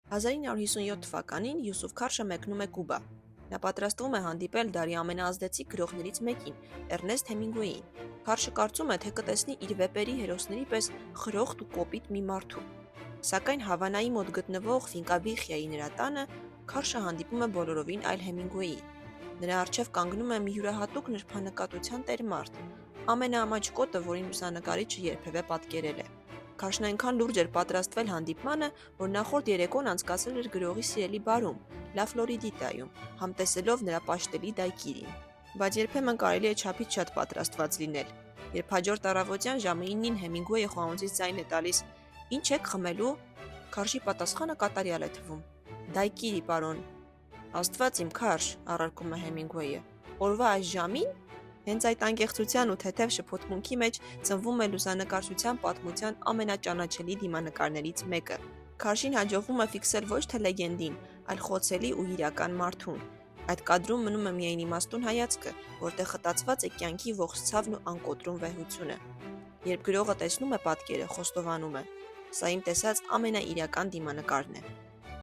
1957 թվականին Յուսուֆ Քարշը մեկնում է Կուբա։ Նա պատրաստվում է հանդիպել դարի ամենաազդեցիկ գրողներից մեկին՝ Էռնեստ Հեմինգուեյին։ Քարշը կարծում է, թե կտեսնի իր վեպերի հերոսների պես խրոխտ ու կոպիտ մի մարդու։ Սակայն Հավանայի մոտ գտնվող Ֆինկավիխիայի նրա տանը Քարշը հանդիպում է բոլորովին այլ Հեմինգուեյի։ Նրա առջև կանգնում է մի յուրահատուկ նրբանկատության տեր-մարդ, ամենաամաչ կոտը, որին լուսանկարիչը երբևէ պատկերել է։ Քարշն այնքան լուրջ էր պատրաստվել հանդիպմանը, որ նախորդ երեկոն անցկացրել էր գրողի սիրելի բարում՝ Լա Ֆլորիդիտայում, համտեսելով նրա պաշտելի դայկիրին։ Բայց երբեմն կարելի է չափից շատ պատրաստված լինել։ Երբ հաջորդ առավոտյան ժամը 9-ին Հեմինգուեյը խոհանոցից ձայն է տալիս. «Ինչ եք խմելու», Քարշի պատասխանը կատարյալ է թվում. «Դայկիրի, պարոն»։ «Աստված իմ, Քարշ», առարկում է Հեմինգուեյը, «օրվա այս ժամի՞ն»։ Հենց այդ անկեղծության ու թեթև շփոթմունքի մեջ ծնվում է լուսանկարչության պատմության ամենաճանաչելի դիմանկարներից մեկը։ Քարշին հաջողվում է ֆիքսել ոչ թե լեգենդին, այլ խոցելի ու իրական մարդուն։ Այդ կադրում մնում է միայն իմաստուն հայացքը, որտեղ խտացված է կյանքի ողջ ցավն ու անկոտրում վեհությունը։ Երբ գրողը տեսնում է պատկերը, խոստովանում է. «Սա իմ տեսած ամենաիրական դիմանկարն է»։